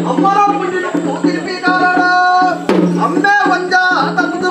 ಅಮ್ಮನ ಮುಂದಿನ ಕೂತಿರ್ಪಿ ಕಾರಣ ಅಮ್ಮೆ ಒಂಜ ತಗುದು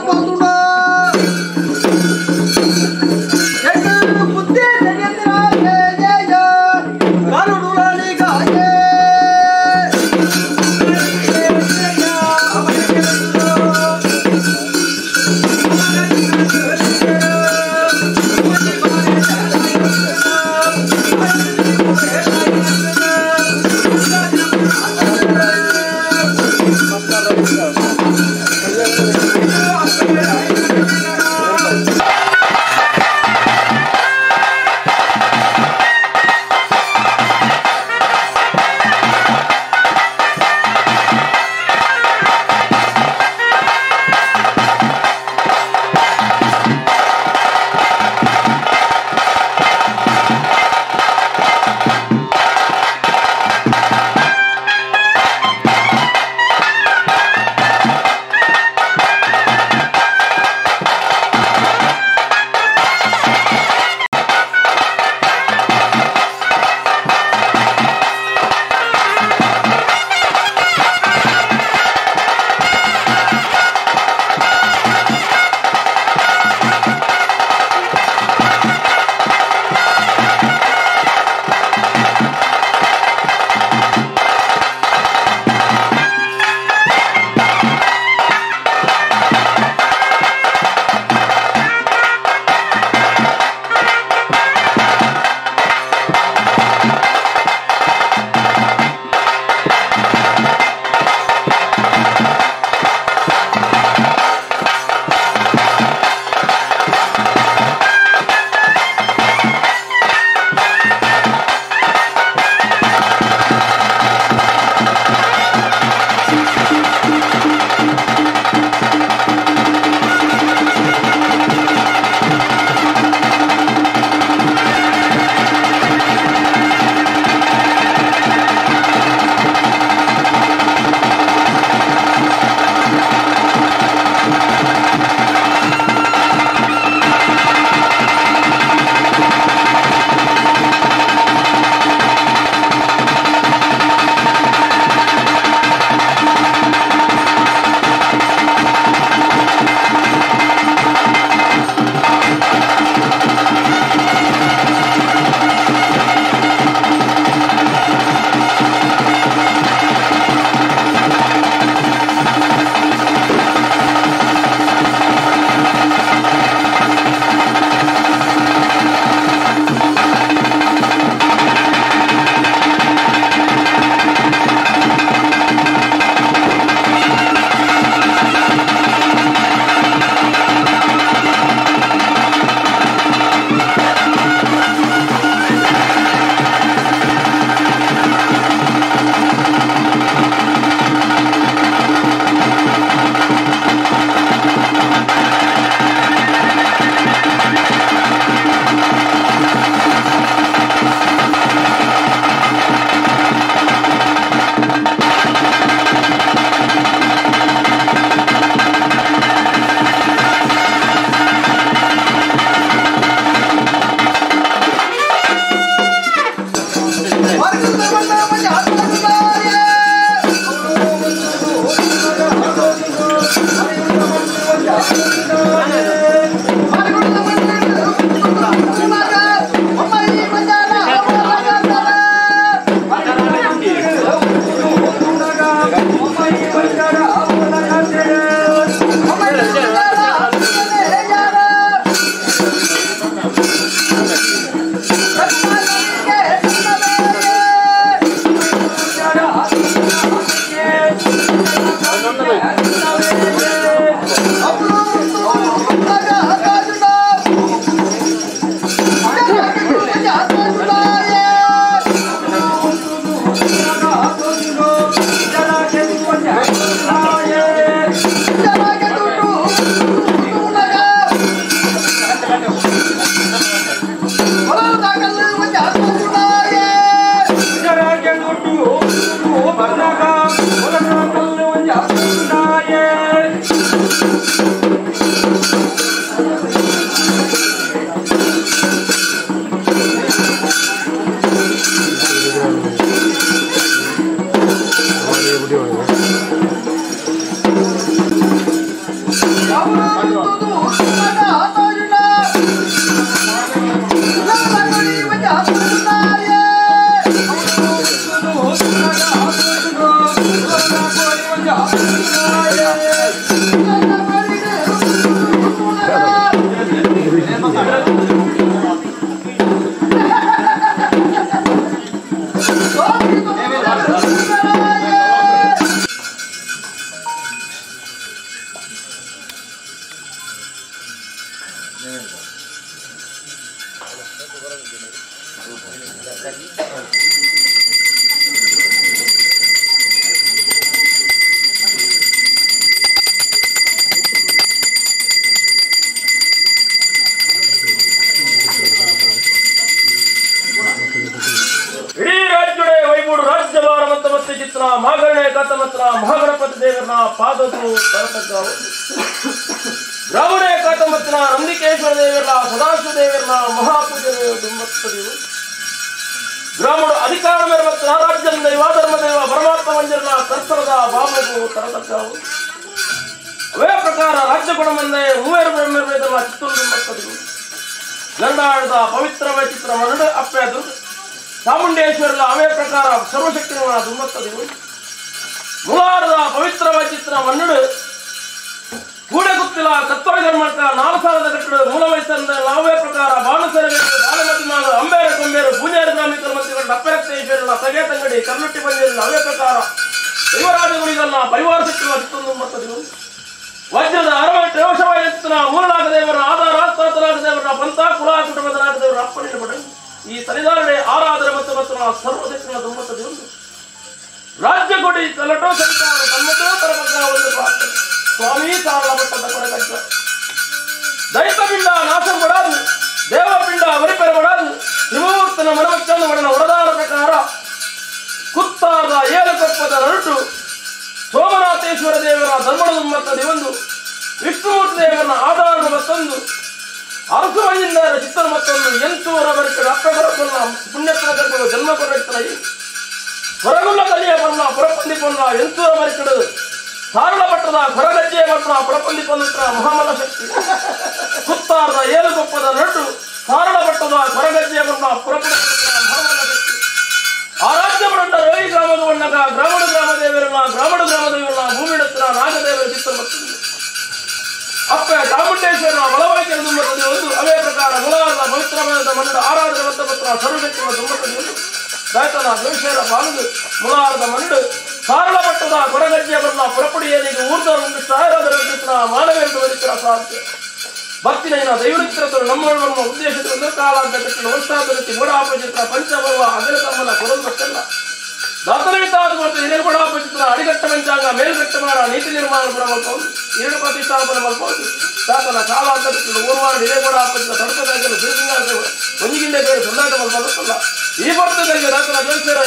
ಮಹಾಗಣಪತಿ ದೇವರನ್ನ ಪಾದಗಳು ತರತಕ್ಕವು. ಬ್ರಾಹ್ಮಣೇ ಕಾತಂಬತ್ತಿನ ನಂದಿಕೇಶ್ವರ ದೇವರನ್ನ ಸದಾಶಿವ ದೇವರನ್ನ ಮಹಾಪೂಜನೆ ದುಂಬತ್ತದೆವು. ಬ್ರಾಹ್ಮಣ ಅಧಿಕಾರ ಮೇರವತ್ತಿನ ರಾಜ್ಯಂ ದೈವ ಧರ್ಮದೇವ ಪರಮಾತ್ಮ ಮಂಜರನ ಕರ್ತರದ ಬಾಬು ತರತಕ್ಕವು. ಅವೇ ಪ್ರಕಾರ ರಾಜ್ಯ ಕೊಡಮಂದೆ ಮೂವೇರು ಬ್ರಹ್ಮವೇದನ ಚಿತ್ತೊಂದು ದುಂಬತ್ತದೆವು. ಗಂಡಾಳದ ಪವಿತ್ರವೇ ಚಿತ್ರ ಮನಡು ಅಪ್ಪೆದು ಚಾಮುಂಡೇಶ್ವರನ ಅವೇ ಪ್ರಕಾರ ಸರ್ವಶಕ್ತಿಗಳ ದುಂಬತ್ತದೆವು. ಮುಲಾರದ ಪವಿತ್ರವಾದ ಚಿತ್ರ ಮನ್ನಡು ಕೂಡೆ ಗೊತ್ತಿಲ್ಲ ಕತ್ತೋಳಿ ಧರ್ಮಕ್ಕ 4 ಸಾಲದ ಕಟ್ಟಡ ಮೂಲ ವಯಸ್ಸಂದ ನಾವೇ ಪ್ರಕಾರ ಬಾಣಸರಗಳು ಬಾಲಮತಿ ಮಾಡು ಅಂಬೇರು ಕೊಂಬೇರು ಪೂಜಾರಿ ಗ್ರಾಮಿಕರ ಮಂತ್ರಿಗಳು ಅಪ್ಪರಕ್ತೇಶ್ವರನ ಸಗೆ ತಂಗಡಿ ಕರ್ನುಟ್ಟಿ ಬಂದಿರಲಿಲ್ಲ ಅವೇ ಪ್ರಕಾರ ದೈವರಾಜಗುರಿಗಳನ್ನ ಪರಿವಾರ ಶಕ್ತಿಗಳ ಚಿತ್ತೊಂದು ಮತ್ತದಿವು. ವಜ್ರದ ಅರವತ್ತು ರೋಷವಾಯಿನ ಮೂಲನಾಗ ದೇವರ ಆಧಾರ ಆಸ್ತಾತನಾಗ ದೇವರ ಪಂಥ ಕುಲ ಕುಟುಂಬದ ನಾಗ ದೇವರ ಅಪ್ಪನಿಟ್ಟು ಪಡೆ ಈ ಸರಿದಾರಡೆ ಆರಾಧನೆ ಮತ್ತು ಸರ್ವಶಕ್ತಿಗಳ ದುಂಬತ್ತದಿವು. ರಾಜ್ಯ ಕೊಡಿ ಕಲಟೋ ಸಂಚಾರ ತಮ್ಮದೇ ತರಬಗ್ಗ ಒಂದು ಪ್ರಾರ್ಥನೆ ಸ್ವಾಮಿ ಸಾರಳ ಮಟ್ಟದ ಕೊರಗಜ್ಜ ದೈತಪಿಂಡ ನಾಶ ಕೊಡಾದು ದೇವಪಿಂಡ ಅವರಿಪೆರಗೊಡಾದು ವಿಮೂರ್ತನ ಮನವಚ್ಚಂದು ಒಡನ ಒಡದಾರ ಪ್ರಕಾರ ಕುತ್ತಾದ ಏಳುಕೊಪ್ಪದ ನರುಟು ಸೋಮನಾಥೇಶ್ವರ ದೇವರ ಧರ್ಮದ ದುಂಬತ್ತದಿ ಒಂದು ವಿಷ್ಣುಮೂರ್ತಿ ದೇವರನ್ನ ಆಧಾರದ ಮತ್ತೊಂದು ಅರಸು ವೈದ್ಯರ ಚಿತ್ರ ಮತ್ತೊಂದು ಎಂತೂರ ಬರಿಕೆ ಅಪ್ಪಗರಪ್ಪನ್ನ ಪುಣ್ಯತ್ನ ಗರ್ಭ ಜನ್ಮ ಕೊರಗ್ತನ ಹೊರಗುಲ್ಲ ತಳಿಯ ಬಣ್ಣ ಪುರಪಂದಿ ಪೊನ್ನ ಎಂತೂರ ಮರಿಕಡು ಸಾರಳ ಪಟ್ಟದ ಕೊರಗಜ್ಜೆಯ ಬಣ್ಣ ಪುರಪಂದಿ ಪೊಂದಿತ್ರ ಮಹಾಮಲ ಶಕ್ತಿ ಕುತ್ತಾರದ ಏಳುಗೊಪ್ಪದ ನಟು ಸಾರಳ ಪಟ್ಟದ ಕೊರಗಜ್ಜೆಯ ಬಣ್ಣ ಪುರಪಂದಿ ಮಹಾಮಲ ಶಕ್ತಿ ಆರಾಧ್ಯ ಬಣ್ಣ ರೋಹಿ ಗ್ರಾಮದ ಬಣ್ಣಗ ಗ್ರಾಮದ ಗ್ರಾಮದೇವರನ್ನ ಗ್ರಾಮದ ಗ್ರಾಮದೇವರನ್ನ ಭೂಮಿಡತ್ರ ನಾಗದೇವರ ಚಿತ್ರ ಮತ್ತೊಂದು ಅಪ್ಪ ಚಾಮುಂಡೇಶ್ವರನ ಬಲವಾಕ್ಯದ ದುಂಬತ್ತದಿ ಒಂದು ಅವೇ ಪ್ರಕಾರ ಮುಲಾರದ ಪವಿತ್ರವಾದ ಮನ್ನಡ ಆರಾಧನೆ ಮತ್ತಪತ್ರ ಸರ್ವಶಕ್ತಿಗಳ ದುಂಬತ್ತದಿ ಒಂದು ದಾಯ್ತನ ದ್ವೇಷರ ಬಾಲದು ಮುಲಾರದ ಮನ್ನಡು ಸಾರಳ ಪಟ್ಟದ ಕೊರಗಜ್ಜೆಯ ಬಣ್ಣ ಪುರಪುಡಿಯನಿಗೆ ಊರ್ಧ ಒಂದು ಸಾವಿರದ ಮಾನವೇಂದ್ರ ವರಿತ್ರ ಸಾಧ್ಯ ಭಕ್ತಿನೈನ ದೈವಚಿತ್ರತರು ನಮ್ಮನ್ನು ಉದ್ದೇಶದ ಒಂದು ಕಾಲಾಂತ ಕಟ್ಟಿನ ವರ್ಷಾದರತಿ ಗೋಡಾಪಚಿತ್ರ ಪಂಚಭವ ಅಗಲ ತಮ್ಮನ ಕೊರಲ್ಪಟ್ಟಲ್ಲ ದಾತನವಿತಾದ ಮತ್ತು ಹಿರೇಗೋಡಾಪಚಿತ್ರ ಅಡಿಗಟ್ಟ ಪಂಚಾಂಗ ಮೇಲ್ಗಟ್ಟಮಾರ ನೀತಿ ನಿರ್ಮಾಣ ಮಲ್ಪೌದು 2 ಪ್ರತಿಷ್ಠಾಪನೆ ಮಲ್ಪೌದು ದಾತನ ಕಾಲಾಂತ ಕಟ್ಟಿನ ಊರ್ವಾರ ಹಿರೇಗೋಡಾಪಚಿತ್ರ ತಡಕದಾಗಲು ಶ್ರೀಸಿಂಗಾರ ಒಂಜಿಗಿಂಡೆ ಬೇರೆ ಸಂದಾಟ ಮಲ್ಪಲ್ಲ ಈ ಭಕ್ತರಿಗೆ ದಾತನ ದ್ವೇಷರ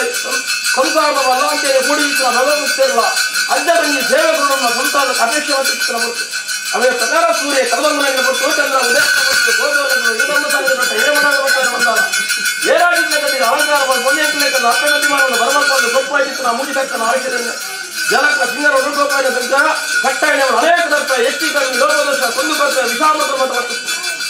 ಸಂಸಾರದ ವಲ್ಲಾಂತೆಯನ್ನು ಕೂಡಿಸಿದ ಭಗವಂತರಲ್ಲ ಅಜ್ಜರಂಗಿ ಸೇವೆಗಳನ್ನು ಸಂಸಾರಕ್ಕೆ ಅಪೇಕ್ಷೆ ವರ್ತಿಸಿದ ಮತ್ತು ಅವೇ ಪ್ರಕಾರ ಸೂರ್ಯ ಕರ್ಮಂಗಲನ್ನು ಕೊಟ್ಟು ಚಂದ್ರ ಉದಯಕ್ಕೆ ಗೋಧೋಲಗಳು ಇದನ್ನು ಸಾಗಿದಟ್ಟ ಹಿರೇಮಠ ಬಂದಾಲ ಏರಾಡಿದ್ದ ಅಲಂಕಾರ ಒಂದೇಕಲೇಖನ ಅರ್ಥಗತಿ ಮಾಡುವ ಬರಮಲ್ಪನ್ನು ಸೊಪ್ಪಾಯಿತಿನ ಮುಗಿದಕ್ಕನ ಆಶ್ಚರ್ಯ ಜನಕ ಸಿಂಗರ ಉಡುಗೋಪಾಯನ ಸಂಚಾರ ಕಟ್ಟಾಯನವರು ಅನೇಕ ದರ್ಪ ಎಷ್ಟೀಕರಣ ಲೋಕದರ್ಶ ಕೊಂದುಕೊಟ್ಟ ವಿಷಾಮತ್ರ ಮತ್ತು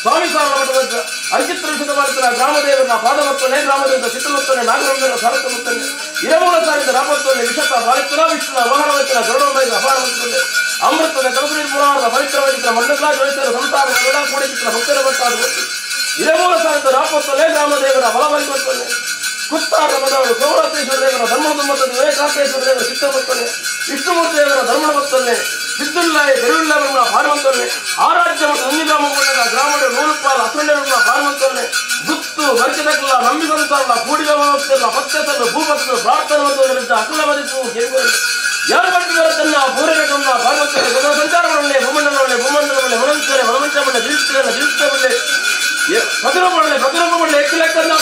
ಸ್ವಾಮಿ ಸಾರಣ ಮಠದ ಅಂಚಿತ್ರ ವಿಷದ ಮಾಡಿದ ಗ್ರಾಮದೇವರನ್ನ ಪಾದಮತ್ತನೆ ಗ್ರಾಮದಿಂದ ಚಿತ್ರಮತ್ತನೆ ನಾಗರಂಗನ ಸಾರಥ ಮುತ್ತನೆ ಇರಮೂಲ ಸಾರಿದ ರಾಮತ್ವನೆ ವಿಷತ ಬಾಲಿತ್ತರ ವಿಷ್ಣುನ ವಾಹನವತ್ತಿನ ಗರುಡಮೈದ ಅಪಾರ ಮತ್ತನೆ ಅಮೃತದ ಕಲಪುರಿ ಮೂಲಾರದ ಪವಿತ್ರವಾಗಿದ್ದ ಮಣ್ಣಗ್ಲಾ ಜೋಯಿಸರ ಸಂಸಾರ ಕೂಡಿಸಿದ ಭಕ್ತರ ಭಕ್ತಾದ ಗೊತ್ತು ಇರಮೂಲ ಸಾರಿದ ರಾಮತ್ವನೆ ಗ್ರಾಮದೇವರ ಬಲವರಿಗೊತ್ತನೆ ಕುತ್ತಾರ ಬದವರು ಸೌರಾತ್ರೇಶ್ವರ ದೇವರ ಧರ್ಮದ ಮತ್ತನೆ ವಿವೇಕಾಂತೇಶ್ವರ ದೇವರ ಚಿತ್ರಮತ್ತನೆ ವಿಷ್ಣುಮೂರ್ತಿ ದೇವರ ಧರ್ಮದ ಮತ್ತನೆ ಸಿದ್ದುಲ್ಲಾಯ ಬೆರುವಿಲ್ಲವರನ್ನ ಪಾರ್ವಂತನೆ ಆರಾಧ್ಯ ಮತ್ತು ನಂದಿಗ್ರಾಮಗೊಂಡಾಗ ಗ್ರಾಮದ ನೂರುಪಾಲ ಅಸಂಡೆಗಳನ್ನ ಪಾರ್ವಂತನೆ ಗುತ್ತು ಬರ್ಕಿದಕ್ಕಲ್ಲ ನಂಬಿ ಸಂಸಾರಲ್ಲ ಕೂಡಿದ ಹೋಗ್ತಿರಲ್ಲ ಪತ್ಯತಲ್ಲ ಭೂಪತ್ನ ಪ್ರಾರ್ಥನೆ ಮತ್ತು ಅಕಲ ಬದಿಸು ಗೆಲ್ಬೋದು ಯಾರು ಬರ್ತಿದಾರ ತನ್ನ ಪೂರಕನ್ನ ಪಾರ್ವಂತನೆ ಗಮನ ಸಂಚಾರಗಳನ್ನೇ ಭೂಮಂಡಲವನ್ನೇ ಭೂಮಂಡಲವನ್ನೇ ಮನಂಚನೆ ಮನಮಂಚಮನ್ನೇ ಜೀವಿಸ್ತೇನೆ ಪ್ರತಿರೂಪಗಳನ್ನೇ ಎಕ್ಕಿಲೆಕ್ಕನ್ನ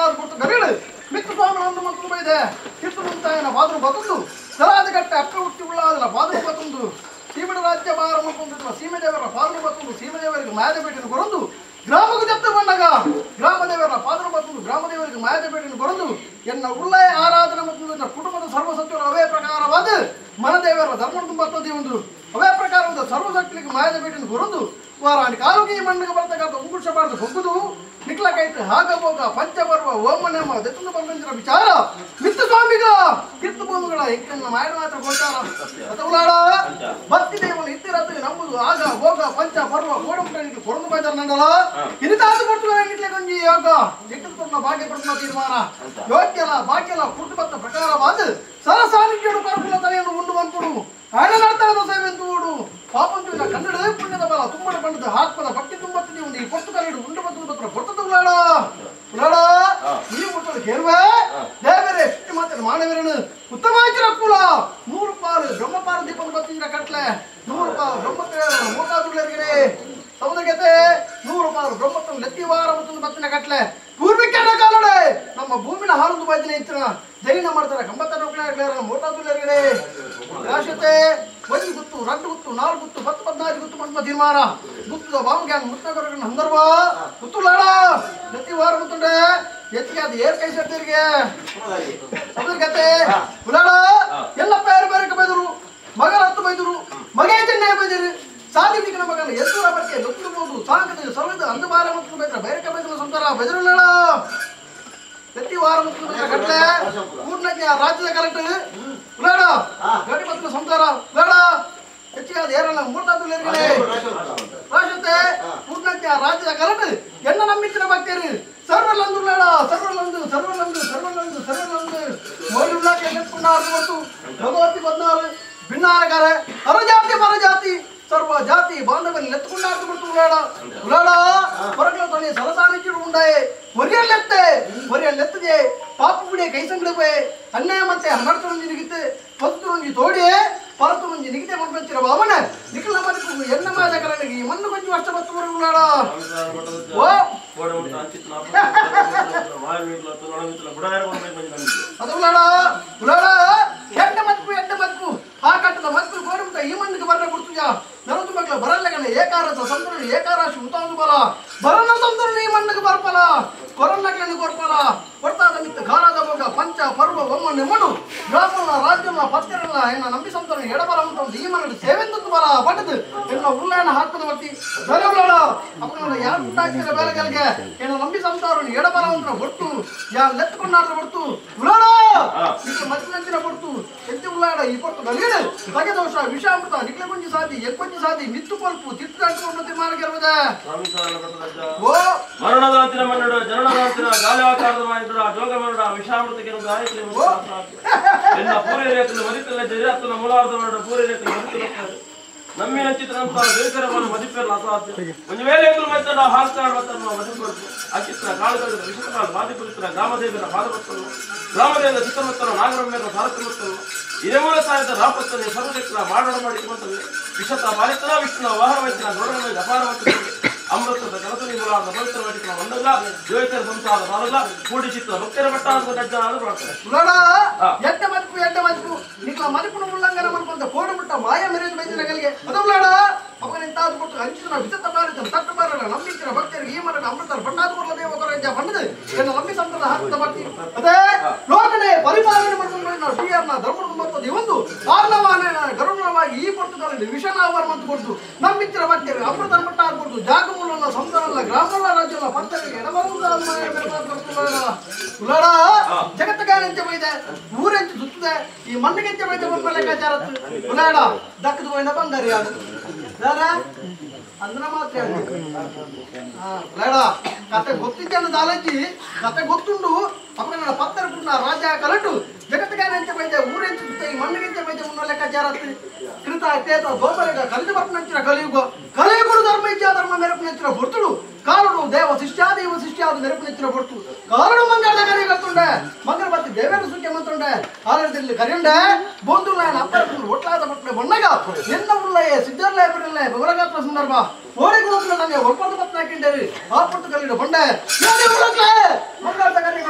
ಎಂತಾದ್ರು ಕೊಟ್ಟು ಗರಿಗಳು ಮಿತ್ರ ಸ್ವಾಮಿಗಳನ್ನು ಮಕ್ಕಳು ಬೈದೆ ಕಿತ್ತು ಮುಂತಾಯನ ಬಾದ್ರು ಬತಂದು ಸರಾದ ಗಟ್ಟೆ ಅಕ್ಕ ಹುಟ್ಟಿ ಉಳ್ಳಾದಲ್ಲ ಬಾದ್ರು ಬತಂದು ಸೀಮಡ ರಾಜ್ಯ ಭಾರ ಮುಖಂಡಿರುವ ಸೀಮೆದೇವರ ಪಾದ್ರು ಬತಂದು ಸೀಮೆದೇವರಿಗೆ ಮಾಯದ ಬೇಟೆಯನ್ನು ಕೊರಂದು ಗ್ರಾಮಕ್ಕೆ ಜಪ್ತ ಬಂದಾಗ ಗ್ರಾಮದೇವರ ಪಾದ್ರು ಬತಂದು ಗ್ರಾಮದೇವರಿಗೆ ಮಾಯದ ಬೇಟೆಯನ್ನು ಕೊರಂದು ಎನ್ನ ಉಳ್ಳಯ ಆರಾಧನೆ ಮತ್ತು ಕುಟುಂಬದ ಸರ್ವಸತ್ವರ ಅವೇ ಪ್ರಕಾರವಾದ ಮನದೇವರ ಧರ್ಮ ತುಂಬತ್ತದೆ ಒಂದು ಅವೇ ಪ್ರಕಾರವಾದ ಸರ್ವಸತ್ವಕ್ಕೆ ಮಾಯದ ಬೇಟೆಯನ್ನು ಕೊರಂದು ವಾರಾಣಿ ಕಾಲುಗೆ ಮಣ್ಣಿಗೆ ಬರ್ತಕ್ಕಂಥ ಉಂಗುಷಬಾರದು ಹೊಗ್ಗುದು ನಿಕ್ಲಕೈತೆ ಹಾಗಬೋಗ ಪಂಚಪರ್ವ ಓಮನೆಮ್ಮ ದೆತ್ತನ್ನು ಬಂದಿರೋ ವಿಚಾರ ಮಿತ್ರ ಸ್ವಾಮಿಗ ಕಿತ್ತು ಭೂಮಿಗಳ ಹೆಕ್ಕನ್ನ ಮಾಡಿ ಮಾತ್ರ ಗೋಚಾರ ಅಥವಾ ಭಕ್ತಿ ದೇವನು ಇತ್ತಿರತ್ತಿಗೆ ನಂಬುದು ಆಗ ಭೋಗ ಪಂಚ ಪರ್ವ ಕೋಡಮುಟ್ಟನಿಗೆ ಕೊಡದು ಬೈದಾರ ನಂದಲ ಇನಿತಾದು ಕೊಡ್ತು ನಿಟ್ಲೆ ಗಂಜಿ ಯೋಗ ಎಕ್ಕನ್ನ ಭಾಗ್ಯ ಕೊಡ್ತು ತೀರ್ಮಾನ ಯೋಗ್ಯಲ ಭಾಗ್ಯಲ ಕುಟುಂಬದ ಪ್ರಕಾರವಾದ ಸರಸಾನಿಕೆಯನ್ನು ಕರ್ಪುಲ ತಲೆಯನ್ನು ಉಂಡು ಬಂದ್ಕೊಡು ಹಣ ನರ್ತನದ ಸೇವೆಂದು ಓಡು ಪಾಪಂತಿನ ಕನ್ನಡ ಪುಣ್ಯದ ಬಲ ತುಂಬಡ ಬಣ್ಣದ ಆತ್ಮದ ಭಕ್ತಿ ತುಂಬತ್ತಿದೆ ಒಂದು ಈ ಪೊಟ್ಟು ಕಲಿಡು ಉಂಡು ಬಂದು ಪತ್ರ ಕೊಟ್ಟದು ಉಳ್ಳಾಡ ಉಳ್ಳಾಡ ಈ ಮುಟ್ಟಲು ಕೇಳುವೆ ದೇವರೇ ಎಷ್ಟು ಮಾತ್ರ ಮಾನವರನ್ನು ಉತ್ತಮ ಕುಲ 100 ಪಾಲು ಬ್ರಹ್ಮಪಾಲ ದೀಪದ ಬತ್ತಿನ ಕಟ್ಲೆ 100 ಪಾಲು ಬ್ರಹ್ಮತ್ರ ಮೂಟಾದುಳ್ಳರಿಗೆ ಸಮುದ್ರಗತೆ 100 ಪಾಲು ಬ್ರಹ್ಮತ್ವ ಲೆತ್ತಿವಾರ ಮತ್ತು ಬತ್ತಿನ ಕಟ್ಲೆ ಪೂರ್ವಿಕನ ಕಾಲಡೆ ನಮ್ಮ ಭೂಮಿನ ಹಾಲೊಂದು ಬಾಜಿನ ಇತ್ತಿನ ಜೈನ ಮಾಡ್ತಾರೆ 90 ಮೋಟಾದುಳ್ಳರಿಗೆ ರಾಶತೆ ಒಂದು ಗುತ್ತು 2 ಗುತ್ತು 4 ಗುತ್ತು 10 14 ಗುತ್ತು ಮಂಡ ತೀರ್ಮಾನ ಗುತ್ತದ ಬಾಂಗ್ಯಾನ್ ಮುತ್ತಗರನ ಸಂದರ್ಭ ಗುತ್ತುಲಾಡ ಲೆತ್ತಿವಾರ ಮುತ್ತುಂಡೆ ಎತ್ತಿಗೆ ಅದು ಏರ್ ಕೈ ಸೇರ್ತಿರಿಗೆ ಸಮುದ್ರಗತೆ ಉಲಾಡ ಎಲ್ಲ ಬೇರೆ ಬೇರೆ ಬೈದರು ಮಗನ ಹತ್ತು ಬೈದರು ಮಗೇ ಚೆನ್ನೈ ಬೈದಿರು ಸಾಧಿನಿಕನ ಮಗನ ಎತ್ತೂರ ಬಗ್ಗೆ ಲೊತ್ತಬಹುದು ಸಾಂಗದ ಸೌಲದ ಅಂದಬಾರ ಮತ್ತು ಬೈದ್ರ ಬೇರೆ ಬೈದನ ಸಂತಾರ ಬೈದರುಳ್ಳಾಡ ಎತ್ತಿ ವಾರ ಮುಖ್ಯ ಕಟ್ಲೆ ಕೂಡ್ನಕ್ಕೆ ರಾಜ್ಯದ ಕಲೆಕ್ಟ್ ಉಲಾಡ ಗಡಿ ಮತ್ತು ಸಂಸಾರ ಉಲಾಡ ಹೆಚ್ಚಿಗೆ ಅದು ಏರಲ್ಲ ಮೂರ್ತಾದುಲ್ಲೇ ರಾಶತೆ ಕೂಡ್ನಕ್ಕೆ ರಾಜ್ಯದ ಕಲೆಕ್ಟ್ ಎನ್ನ ನಂಬಿತ್ತಿನ ಭಕ್ತರು ಸರ್ವಲ್ಲಂದು ಉಳ್ಳಾಡ ಸರ್ವಲ್ಲಂದು ಮೋಡಿ ಉಳ್ಳಾಕೆ ಎತ್ಕೊಂಡ ಆರ್ದು ಬಂತು ಭಗವತಿ 16 ಭಿನ್ನಾರಗಾರ ಅರಜಾತಿ ಪರಜಾತಿ ಸರ್ವ ಜಾತಿ ಬಾಂಧವಲ್ಲಿ ಎತ್ಕೊಂಡಾರ್ದು ಬಿಟ್ಟು ಉಳ್ಳಾಡ ಹೊರಗಲ ತೊನೆ ಸರಸಾನಿಕೆ ಉಂಡಾಯೆ ಒರಿಯಲ್ಲೆತ್ತದೆ ಪಾಪ ಬಿಡಿಯ ಕೈ ಸಂಗಡಪೆ ಅನ್ಯಾಯ ಮತ್ತೆ ಹನ್ನಡ್ತು ನಿಗಿತೆ ಹೊತ್ತು ನುಂಜಿ ತೋಡಿಯೇ ಪರತು ನುಂಜಿ ನಿಗಿತೆ ಮಾಡ್ಬಂತಿರ ಭಾವನೆ ನಿಖಿಲ ಮನಕು ಎನ್ನ ಮಾದಕರನಿಗೆ ಈ ಮಣ್ಣು ಕೊಂಚು ಅಷ್ಟ ಬತ್ತು ಉಳ್ಳಾಡ ಓ ಅದು ಉಳ್ಳಾಡ ಎಡ್ಡ ಮತ್ಕು ಆ ಕಟ್ಟದ ಮತ್ಕು ಗೋಡುಮುಟ ಈ ಮಣ್ಣಿಗೆ ಬರಲೆ ಕೊಡ್ತುಜ ನರದು ಮಕ್ಕಳು ಬರಲ್ಲಗನ ಏಕಾರಸ ಸಂತರಣ ಏಕಾರಾಶಿ ಉಂಟಾದು ಬಲ ಬರನ ಸಂತರಣ ಈ ಮಣ್ಣಿಗೆ ಬರ್ಪಲ ಕೊರನ್ನಕ್ಕೆ ಕೊರ್ಪಲ ಕೊಡ್ತಾದ ಮಿತ್ತ ಗಾರಾದ ಭೋಗ ಪಂಚ ಪರ್ವ ಒಮ್ಮನೆ ಮಡು ಗ್ರಾಮನ ರಾಜ್ಯನ ಪತ್ತೆರಲ್ಲ ಎನ್ನ ನಂಬಿ ಸಂತರಣ ಎಡಬಲ ಉಂಟು ಈ ಮಣ್ಣು ಸೇವೆಂದು ಬಲ ಪಟ್ಟದು ಎನ್ನ ಉಳ್ಳಾಣ ಹಾಕದ ಬಟ್ಟಿ ಬರಬಲ ಅಪ್ಪನ ಯಾರು ಉಂಟಾಕಿದ ಬೇಲೆಗಳಿಗೆ ಎನ್ನ ನಂಬಿ ಸಂತಾರಣ ಎಡಬಲ ಉಂಟ ಒಟ್ಟು ಯಾರು ಲೆತ್ತುಕೊಂಡಾಡ್ರೆ ಒಟ್ಟು ಉಳ್ಳಾಡ ನಿಕ್ಕೆ ಮತ್ತಿನ ಕೊಡ್ತು ಎತ್ತಿ ಉಳ್ಳಾಡ ಈ ಕೊಟ್ಟು ಗಲೀಡು ಬಗೆದೋಷ ವಿಷಾಮೃತ ನಿಕ್ಲೆ ಕೊಂಜಿ ಸಾಧಿ ಎಕ್ಕೊಂಜಿ ಸಾಧಿ ಮಿತ್ತು ಪಲ್ಪು ತಿತ್ತು ಅಂಟುಕೊಂಡು ತೀರ್ಮಾನಕ್ಕಿರುವುದೇ ಓ ಮರಣದಾಂತಿನ ಮನ್ನಡ ಜನನದಾಂತಿನ ಗಾಳಿ ಆಕಾರದ ಮಾಡಿದ್ರ ಜೋಗ ಮರಣ ವಿಷಾಮೃತಕ್ಕೆ ಎನ್ನ ಪೂರ್ಯ ರೇಖೆಯಲ್ಲಿ ಮದಿತಲ್ಲ ಜಯರಾತ್ನ ಮೂಲಾರ್ಧ ಮರಣ ಪೂರ್ಯ ರೇಖೆಯಲ್ಲಿ ಮದಿತಲ್ಲ ನಮ್ಮಿನ ಚಿತ್ರಂತ ಬೇಕರವನ್ನು ಮದಿಪೆರಲು ಅಸಾಧ್ಯ ಒಂದು ವೇಳೆ ಎದುರು ಮತ್ತಡ ಹಾಸ್ತಾಳ ಮತ್ತನ್ನು ಮದಿಪಡಿಸು ಅಚಿತ್ರ ಕಾಳುಗಳ ವಿಷಕಾಲ ಬಾಧಿಪುರಿತರ ಗ್ರಾಮದೇವರ ಪಾದಪತ್ತಲು ಗ್ರಾಮದೇವರ ಚಿತ್ರಮತ್ತಲು ನಾಗರಮ್ಯರ ಸಾರಥಮತ್ತಲು ಇದೇ ಮೂಲ ಸಾಹಿತ್ಯ ರಾಪತ್ತನೆ ಸರ್ವಶಕ್ತಿನ ಮಾಡೋಣ ಮಾಡಿಕೊಂಡಲ್ಲಿ ವಿಷತ ಬಾಲಿತನ ವಿಷ್ಣುನ ವಾಹನ ವೈದ್ಯನ ಗೌರವ ಅಪಾರ ಅಮೃತದ ಕಲಸನಿ ಮೂಲಾದ ಪವಿತ್ರ ವೈದಿಕನ ಒಂದಲ್ಲ ಜ್ಯೋತಿರ ಸಂಸಾರ ಸಾಲಲ್ಲ ಕೂಡಿ ಚಿತ್ರ ಭಕ್ತರ ಮಟ್ಟ ಅಂತ ಗಜ್ಜಾನ ಮಾಡ್ತಾರೆ ಎಡ್ಡ ಮದುಕು ನಿಕ್ಲ ಮದುಕುನ ಉಲ್ಲಂಘನ ಮಾಡ್ಕೊಂಡ ಕೋಡಮುಟ್ಟ ಮಾಯ ಮೆರೆದು ಬೈದಿನಗಳಿಗೆ ಅದೌಲಾಡ ಅವನ ಇಂತಾದ ಕೊಟ್ಟು ಹಂಚಿನ ವಿಚಿತ್ರ ಬಾರಿದ ತಟ್ಟು ಬಾರಲ್ಲ ನಂಬಿಕಿನ ಭಕ್ತರಿಗೆ ಈ ಮರದ ಅಮೃತ ಬಣ್ಣಾದ ಕೊರಲ ದೇವ ಕೊರಜ್ಜ ಬಣ್ಣದ ಎನ್ನ ನಂಬಿ ಸಂತದ ಹಾಕದ ಭಕ್ತಿ ಅದೇ ಲೋಕನೇ ಪರಿಪಾಲನೆ ಮಾಡಿಕೊಂಡು ನಾವು ಶ್ರೀಯರ್ನ ಧರ್ಮದ ಮತ್ತದ ಒಂದು ಕಾರಣವಾನ ಗರುಡವಾಗಿ ಈ ಪೊರ್ತದಲ್ಲಿ ವಿಷನಾವರ ಮತ್ತು ಕೊಟ್ಟು ನಂಬಿಕಿನ ಭಕ್ತರಿಗೆ ಅಮೃತ ಮಟ್ಟ ಕೊಟ್ಟು ಜಾಗಮೂಲ ಸಂತರಲ್ಲ ಗ್ರಾಮಲ್ಲ ರಾಜ್ಯಲ್ಲ ಪಂಚರಿಗೆ ಎಡಬರುವುದಾದ ಉಳ್ಳಾಡ ಜಗತ್ತಗಾನೆಂಚ ಬೈದೆ ಊರೆಂಚು ಸುತ್ತದೆ ಈ ಮಣ್ಣಿಗೆಂಚ ಬೈದೆ ಒಂದು ಲೆಕ್ಕಾಚಾರ ಉಳ್ಳಾಡ ದಕ್ಕದ ಹೋಯ್ನ ಬಂಗಾರಿ ಅದು ಅಂದ್ರ ಮಾತ್ರ ಉಳ್ಳಾಡ ಕತೆ ಗೊತ್ತಿದ್ದ ದಾಲಜಿ ಕತೆ ಗೊತ್ತುಂಡು ಅಪ್ಪ ನನ್ನ ಪತ್ತರ ಪುಣ್ಣ ರಾಜ ಕಲಟು ಜಗತ್ತಗಾನೆಂಚ ಬೈದೆ ಊರೆಂಚು ಸುತ್ತ ಈ ಮಣ್ಣಿಗೆಂಚ ಬೈದೆ ಒಂದು ಲೆಕ್ಕಾಚಾರ ಕೃತ ತೇತ ದೋಬರೆಗ ಕಲಿದು ಬರ್ಪನಂಚಿನ ಕಲಿಯುಗುಡು ಧರ್ಮ ಇಚ್ಛಾ ಧರ್ಮ ಮೆರಪನಂಚಿನ ಬರ್ತುಡು ಕಾಲುಡು ದೇವ ಶಿಷ್ಯಾದ ಮೆರಪನಂಚಿನ ಬರ್ತು ಕಾಲುಡು ಮಂಗಳದ ಕರಿ ಕರ್ತುಂಡೆ ಮಂಗಳ ಬತ್ತಿ ದೇವೇಂದ್ರ ಸೂಕ್ಯ ಮಂತ್ರುಂಡೆ ಆಲಯದಲ್ಲಿ ಕರಿಯುಂಡೆ ಬೋಂದು ನಾನು ಅಪ್ಪರ ಒಟ್ಲಾದ ಮಕ್ಕಳ ಬಣ್ಣಗ ಎನ್ನ ಉಳ್ಳಯೇ ಸಿದ್ಧರ್ಲೇ ಬಿಡಲೇ ಬವರಗಾತ್ರ ಸಂದರ್ಭ ಓಡಿಗೆ ಹೋಗ್ಲ ನನಗೆ ಒಪ್ಪದ ಪತ್ನ ಹಾಕಿಂಡೇರಿ ಆ ಪಟ್ಟು ಕಲಿಡು ಬಂಡೆ ಮಂಗಳದ ಕರಿ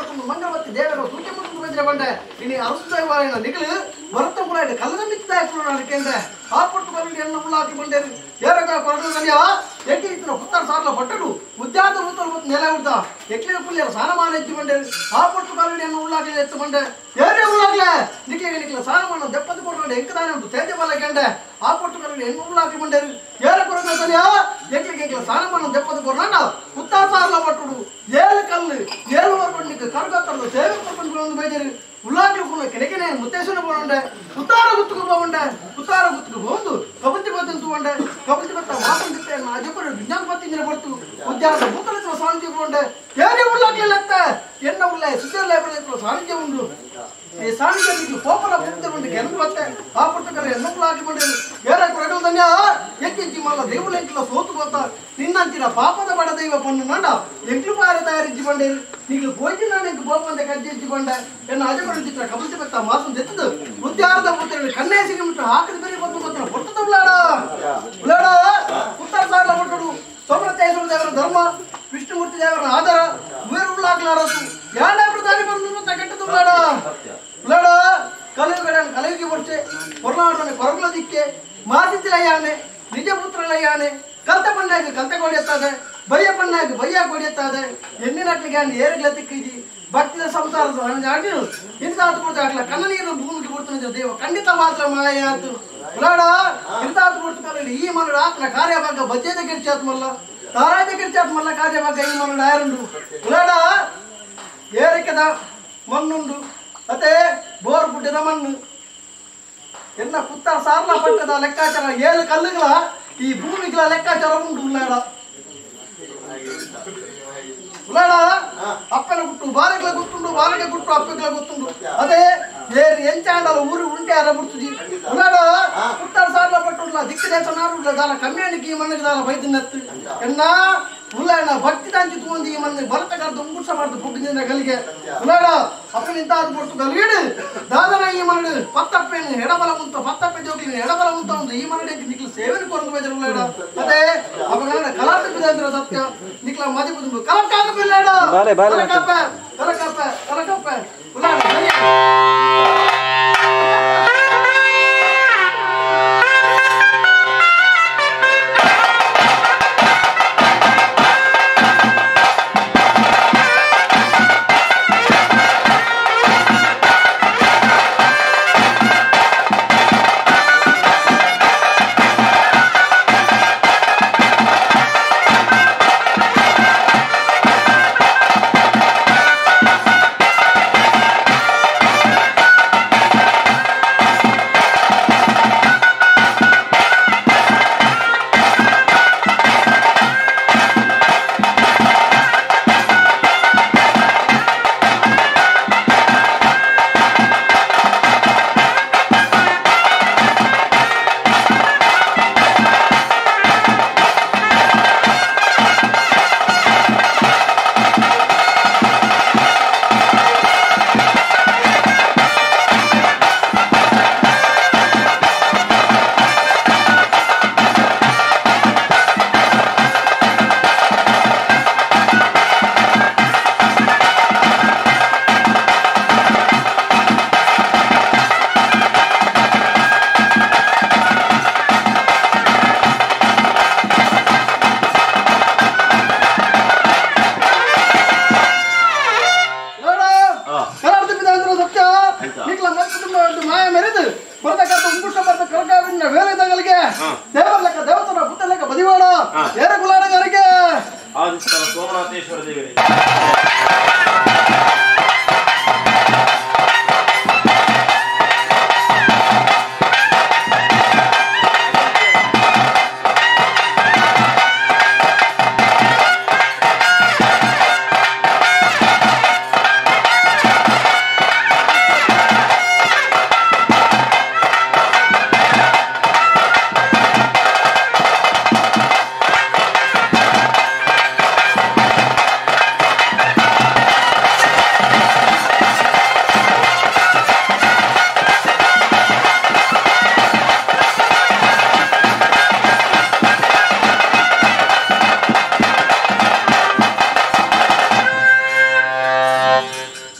ಬಂದೆ ಬಂಡೆ ಇನಿ ಅರುಸ್ತಾಯಿ ವಾರಿನ ನಿಗಲು ಬರುತ್ತ ಕೂಡ ಕಲ್ಲದ ಮಿತ್ತ ಹಾಕಿಕೊಂಡ್ರೆ ಆ ಪಟ್ಟು ಕಲ್ಲಡಿ ಎಣ್ಣೆ ಉಳ್ಳಾಕಿ ಬಂದೆ ಏರಗ ಕೊರಗಲ್ಯ ಎಟ್ಟಿ ಇತ್ತು ಪುತ್ತಾರ ಸಾರ್ಲ ಪಟ್ಟಡು ಉದ್ಯಾತ ಊತಲು ಮತ್ತು ನೆಲ ಉಡ್ದ ಎಕ್ಲಿನ ಪುಲ್ಯ ಸಾನಮಾನ ಎತ್ತಿ ಬಂದೆ ಆ ಪಟ್ಟು ಕಲ್ಲಡಿ ಎಣ್ಣೆ ಉಳ್ಳಾಕಿ ಎತ್ತು ಬಂದೆ ಏನೇ ಉಳ್ಳಾಕ್ಲೆ ನಿಕ್ಲಿಗೆ ಸಾನಮಾನ ದೆಪ್ಪದು ಕೊಟ್ಟರೆ ಎಂಕದಾನೆ ಉಂಟು ತೇಜ ಬಲ ಕೆಂಡೆ ಆ ಪಟ್ಟು ಕಲ್ಲಡಿ ಎಣ್ಣೆ ಉಳ್ಳಾಕಿ ಬಂದೆ ಏರ ಕೊರಗಲ್ಯ ಎಕ್ಲಿಗೆ ಸಾನಮಾನ ದೆಪ್ಪದು ಕೊಟ್ಟ ಪುತ್ತಾರ ಸಾರ್ಲ ಪಟ್ಟಡು ಏಳು ಕಲ್ಲು ಏಳು ಬರ್ಕೊಂಡು ಕರ್ಗತ್ತರದು ಸೇವೆ ಕೊಟ್ಟು ಬೇಜಾರು ಉಳ್ಳಾಕಿ ಫುಲ್ ಕೆಳಗೆನೆ ಮುತ್ತೇಶ್ವರ ಬೋಂಡೆ ಉತ್ತಾರ ಗುತ್ತುಕು ಬೋಂಡೆ ಉತ್ತಾರ ಗುತ್ತುಕು ಬೋಂದು ಕಬುತ್ತಿ ಬತ್ತಂತು ಬೋಂಡೆ ಕಬುತ್ತಿ ಬತ್ತ ಮಾತಂ ಗಿತ್ತೆ ಅಜಪರ ವಿಜ್ಞಾನ ಪತ್ತಿಂಜರ ಬರ್ತು ಉದ್ಯಾನ ಮುತ್ತಲಸ ಸಾಂಜಿ ಬೋಂಡೆ ಏನೇ ಉಳ್ಳಾಕಿ ಲೆತ್ತ ಎನ್ನ ಉಳ್ಳೆ ಸುತ್ತಲ ಬರಲಿತ್ತು ಸಾಂಜಿ ಉಂಡು ಈ ಸಾಂಜಿ ಕೋಪಲ ಪುತ್ತೆ ಬಂದು ಗೆನ್ನು ಬತ್ತೆ ಆ ಪುಟ್ಟಕರೆ ಎನ್ನ ಉಳ್ಳಾಕಿ ಬಂಡೆ ಏರ ಕೊರಗಲ್ ಧನ್ಯ ಎಕ್ಕಿಂಚಿ ಮಲ್ಲ ದೇವುಲೆಂಕಿಲ ಸೋತು ಗೊತ್ತ ನಿನ್ನಂತಿನ ಪಾಪದ ಬಡ ದೈವ ಪಣ್ಣು ನಂಡ ಎಂಕ್ಲು ಪಾರ ತಯಾರಿಜ್ಜಿ ಬಂಡೆ ನೀನು ಹೋಗಿ ನಾನು ಬೋಪಂದೆ ಕಜ್ಜಿ ಬಂಡೆ ಎನ್ನ ಅಜಪರ ಚಿತ್ರ ಕಬುತ್ತಿ ಬತ್ತ ಮಾಸಂ ಜೆತ್ತದು ಉದ್ಯಾನದ ಪುತ್ರಲ್ಲಿ ಕಣ್ಣೇ ಸಿಗಿಬಿಟ್ಟು ಹಾಕಿದ ಬೇರೆ ಬಂದು ಗೊತ್ತಿನ ಹೊಟ್ಟದ ಉಳ್ಳಾಡ ಉತ್ತರ ಸಾರಲ ಹೊಟ್ಟಡು ಸೋಮರತೇಶ್ವರ ದೇವರ ಧರ್ಮ ವಿಷ್ಣುಮೂರ್ತಿ ದೇವರ ಆಧಾರ ಬೇರೆ ಉಳ್ಳಾಗ್ಲಾರದು ಎರಡನೇ ಪ್ರಧಾನಿ ಬಂದು ಕೆಟ್ಟದು ಉಳ್ಳಾಡ ಕಲಯುಗಿ ಬರ್ಚೆ ಹೊರನಾಡನೆ ಕೊರಗುಲ ದಿಕ್ಕೆ ಮಾಸಿತಿಲಯ್ಯಾನೆ ನಿಜ ಪುತ್ರಲಯ್ಯಾನೆ ಕಲ್ತ ಪಣ್ಣಾಗಿ ಕಲ್ತ ಕೊಡಿಯುತ್ತದೆ ಬಯ್ಯ ಪಣ್ಣಾಗಿ ಬಯ್ಯ ಕೊಡಿಯುತ್ತದೆ ಹೆಣ್ಣಿನಟ್ಲಿಗೆ ಏರಿಗ್ಲ ತಿಕ್ಕಿಜಿ ಭಕ್ತಿಯ ಸಂಸಾರದ ಆಡಿನು ಇಂತಾತು ಕೊಡ್ತಾ ಆಗ್ಲ ಕಣ್ಣ ನೀರು ಭೂಮಿಗೆ ಕೊಡ್ತಾನೆ ದೇವ ಖಂಡಿತ ಮಾತ್ರ ಮಾಯ ಆಯ್ತು ಉಲಾಡ ಇಂತಾತು ಕೊಡ್ತು ಕಲಲ್ಲಿ ಈ ಮನಡ ಆತ್ನ ಕಾರ್ಯಭಾಗ ಬಜ್ಜೆದ ಗಿರ್ಚಾತ್ ಮಲ್ಲ ತಾರಾಜ ಗಿರ್ಚಾತ್ ಮಲ್ಲ ಕಾರ್ಯಭಾಗ ಈ ಮನಡ ಆಯರುಂಡು ಉಲಾಡ ಏರಿಕೆದ ಮಣ್ಣುಂಡು ಮತ್ತೆ ಬೋರ್ ಬುಡ್ಡದ ಮಣ್ಣು ಎನ್ನ ಪುತ್ತ ಸಾರ್ಲ ಪಟ್ಟದ ಲೆಕ್ಕಾಚಾರ ಏಳು ಕಲ್ಲುಗಳ ಈ ಭೂಮಿಗಳ ಲೆಕ್ಕಾಚಾರ ಉಂಟು ಉಳ್ಳಾಡ ಅಪ್ಪನ ಗುಟ್ಟು ಬಾಲಗಳ ಗುಟ್ಟುಂಡು ಬಾಲಗೆ ಗುಟ್ಟು ಅಪ್ಪಗಳ ಗುಟ್ಟುಂಡು ಅದೇ ಏರಿ ಎಂಚಾಂಡಲ ಊರು ಉಂಟೆ ಅರ ಬಿಡ್ತುಜಿ ಉಳ್ಳಾಡ ಪುತ್ತಾರ ಸಾರ್ಲ ಪಟ್ಟುಲ್ಲ ದಿಕ್ಕ ದೇಶ ನಾರುಲ್ಲ ದಾಲ ಕಮ್ಯಾಣಿಗೆ ಈ ಮಣ್ಣಿಗೆ ದಾಲ ಬೈದಿನತ್ತು ಎನ್ನ ಉಳ್ಳಾಡ ಭಕ್ತಿ ದಾಂಚಿ ತಗೊಂಡು ಈ ಮಣ್ಣಿಗೆ ಬಲತ ಕರೆದು ಉಂಗುಸ ಮಾಡ್ದು ಬುಗ್ಗಿನ ಗಲಿಗೆ ಉಳ್ಳಾಡ ಅಪ್ಪನ ಇಂತಾದು ಕೊಡ್ತು ಗಲಿಗಿಡು ದಾದನ ಈ ಮಣ್ಣು ಪತ್ತಪ್ಪೇನು ಎಡಬಲ ಮುಂತ ಪತ್ತಪ್ಪೆ ಜೋಗ್ಲಿನ ಎಡಬಲ ಮುಂತ ಒಂದು ಈ ಮಣ್ಣಿಗೆ ನಿಕ್ಲು ಸೇವೆನ ಕೊರಂದು ಬೇಜಾರು ಉಳ್ಳಾಡ ಅದೇ ಅವಾಗ ಕಲಾಟ ಬಿದ್ದ ಸತ್ಯ ನಿಕ್ಲ ಮದಿ ಬುದು ಕಲಕಾಗ ಬಿಲ್ಲಾಡ ಕಲಕಪ್ಪ ಕಲಕಪ್ಪ ಕಲಕಪ್ಪ ಉಳ್ಳಾಡ ಮಾಯ ಮೆರೆದು ಬರತಕ್ಕಂಥ ಉಂಗುಷ್ಟ